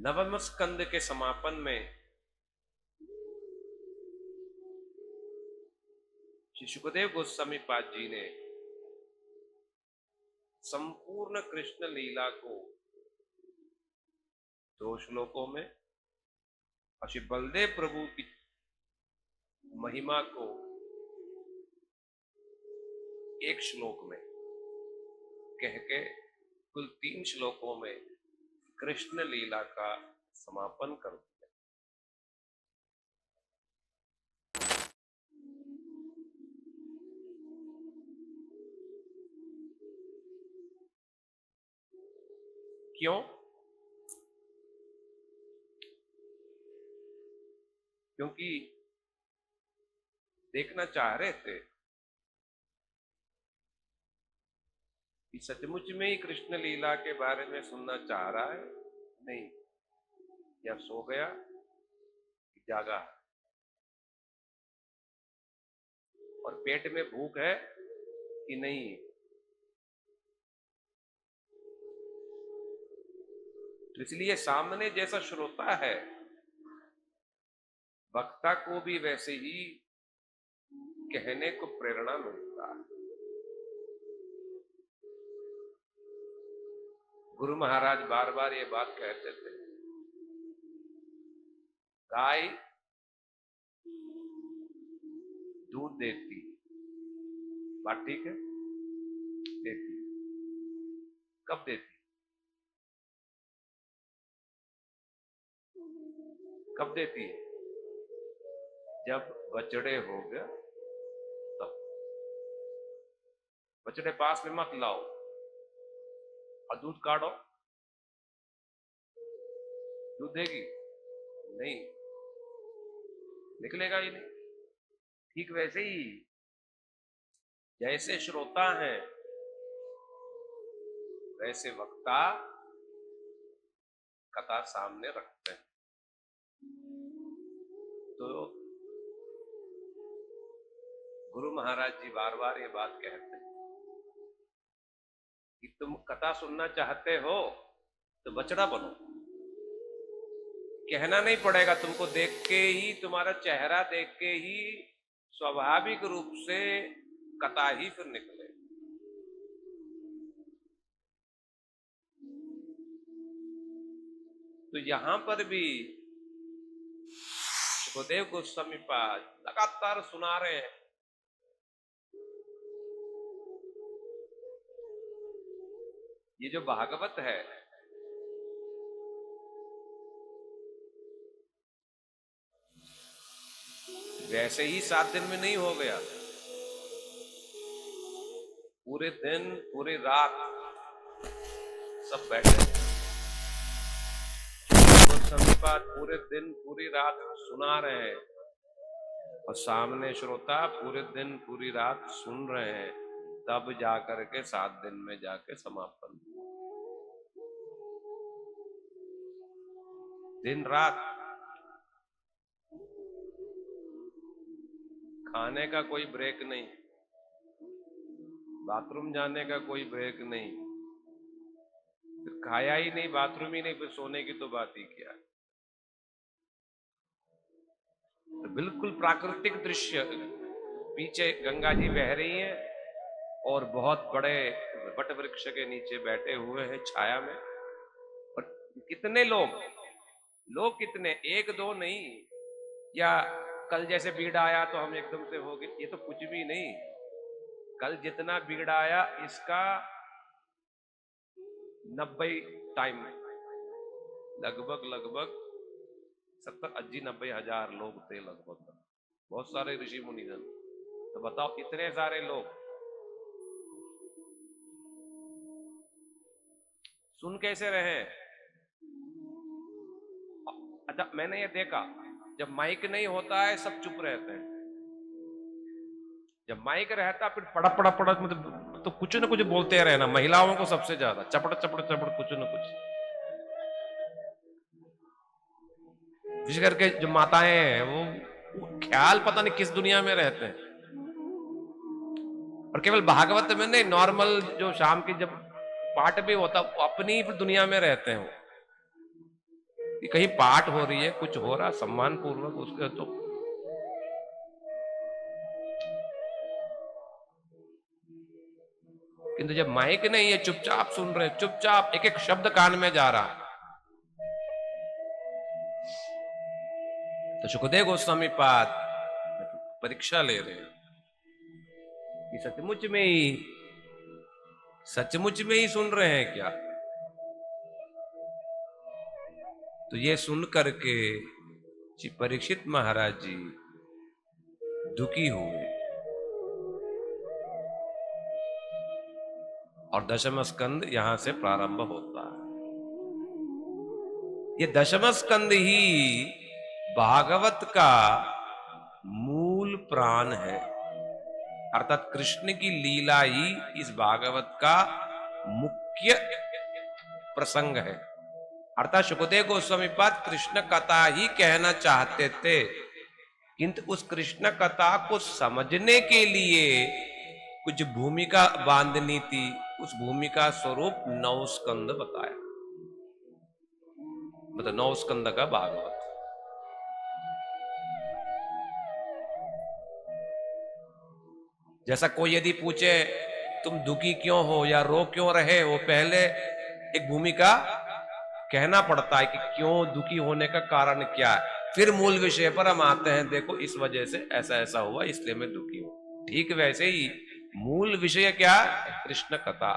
नवम स्कंद के समापन में श्री सुखदेव गोस्वामी पाद जी ने संपूर्ण कृष्ण लीला को 2 श्लोकों में और श्री बलदेव प्रभु की महिमा को 1 श्लोक में कह के कुल 3 श्लोकों में कृष्ण लीला का समापन कर दिया। क्यों? क्योंकि देखना चाह रहे थे कि सचमुच में ही कृष्ण लीला के बारे में सुनना चाह रहा है, नहीं, या सो गया कि जागा, और पेट में भूख है कि नहीं। तो इसलिए सामने जैसा श्रोता है, वक्ता को भी वैसे ही कहने को प्रेरणा मिलता है। गुरु महाराज बार बार ये बात कहते थे, गाय दूध देती, बात ठीक है, देती। कब देती? कब देती है? जब बछड़े हो गए तब। बछड़े पास में मत लाओ और दूध काढ़ो, दूध देगी नहीं, निकलेगा ही नहीं। ठीक वैसे ही जैसे श्रोता है वैसे वक्ता कथा सामने रखते हैं। तो गुरु महाराज जी बार बार ये बात कहते हैं कि तुम कथा सुनना चाहते हो तो बछड़ा बनो। कहना नहीं पड़ेगा तुमको, देख के ही, तुम्हारा चेहरा देख के ही स्वाभाविक रूप से कथा ही फिर निकले। तो यहां पर भी सुखदेव गोस्वामी पाद लगातार सुना रहे हैं ये जो भागवत है, वैसे ही 7 दिन में नहीं हो गया। पूरे दिन पूरी रात सब बैठे, गोस्वामी पाद पूरे दिन पूरी रात सुना रहे हैं और सामने श्रोता पूरे दिन पूरी रात सुन रहे हैं, तब जाकर के 7 दिन में जाके समापन। दिन रात खाने का कोई ब्रेक नहीं, बाथरूम जाने का कोई ब्रेक नहीं, फिर खाया ही नहीं, बाथरूम ही नहीं, फिर सोने की तो बात ही क्या। तो बिल्कुल प्राकृतिक दृश्य, पीछे गंगा जी बह रही हैं और बहुत बड़े वट वृक्ष के नीचे बैठे हुए हैं छाया में। और कितने लोग कितने, 1-2 नहीं, या कल जैसे भीड़ आया तो हम एकदम से हो गए, ये तो कुछ भी नहीं। कल जितना भीड़ आया इसका 90 टाइम, लगभग 70-80-90 हजार लोग थे लगभग, बहुत सारे ऋषि मुनिजन। तो बताओ इतने सारे लोग सुन कैसे रहे? अच्छा, मैंने ये देखा जब माइक नहीं होता है सब चुप रहते हैं, जब माइक रहता फिर पड़ा मतलब तो कुछ न कुछ बोलते रहना। महिलाओं को सबसे ज्यादा चपड़ कुछ न कुछ, विशेष करके जो माताएं हैं वो ख्याल पता नहीं किस दुनिया में रहते हैं। और केवल भागवत में नहीं, नॉर्मल जो शाम की जब पाठ भी होता वो अपनी दुनिया में रहते हैं। कि कहीं पाठ हो रही है, कुछ हो रहा सम्मान पूर्वक उसके, तो किंतु जब माइक नहीं है, चुपचाप सुन रहे, चुपचाप एक एक शब्द कान में जा रहा। तो सुखदेव गोस्वामी पाद परीक्षा ले रहे हैं कि सचमुच में ही सुन रहे हैं क्या। तो ये सुन करके जी परीक्षित महाराज जी दुखी हुए और दशम स्कंद यहां से प्रारंभ होता है। ये दशम स्कंद ही भागवत का मूल प्राण है, अर्थात कृष्ण की लीला ही इस भागवत का मुख्य प्रसंग है। अर्थात सुखदेव गोस्वामी पाद कृष्ण कथा ही कहना चाहते थे, किंतु उस कृष्ण कथा को समझने के लिए कुछ भूमिका बांधनी थी। उस भूमिका स्वरूप 9 स्कंद बताया, मतलब 9 स्कंद का भागवत। जैसा कोई यदि पूछे तुम दुखी क्यों हो या रो क्यों रहे हो, पहले एक भूमिका कहना पड़ता है कि क्यों दुखी होने का कारण क्या है, फिर मूल विषय पर हम आते हैं, देखो इस वजह से ऐसा ऐसा हुआ इसलिए मैं दुखी हूं। ठीक वैसे ही मूल विषय क्या है, कृष्ण कथा।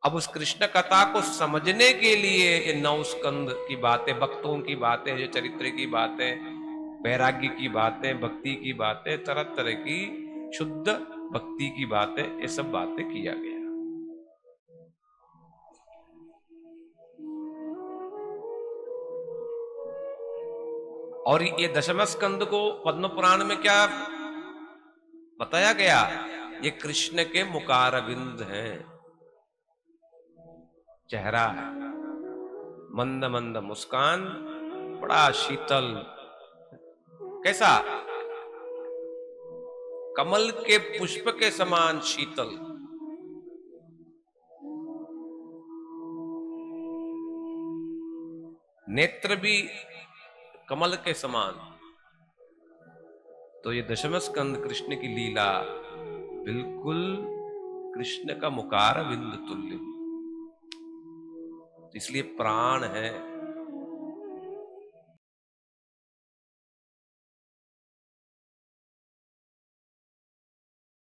अब उस कृष्ण कथा को समझने के लिए ये 9 स्कंद की बातें, भक्तों की बातें, जो चरित्र की बातें, वैराग्य की बातें, भक्ति की बातें, तरह तरह की शुद्ध भक्ति की बातें, ये सब बातें किया गया। और ये दशम स्कंद को पद्म पुराण में क्या बताया गया, ये कृष्ण के मुखारविंद हैं, चेहरा है, मंद मंद मुस्कान, बड़ा शीतल, कैसा, कमल के पुष्प के समान शीतल। नेत्र भी कमल के समान। तो ये दशम स्कंद कृष्ण की लीला बिल्कुल कृष्ण का मुखारविंद तुल्य, इसलिए प्राण है।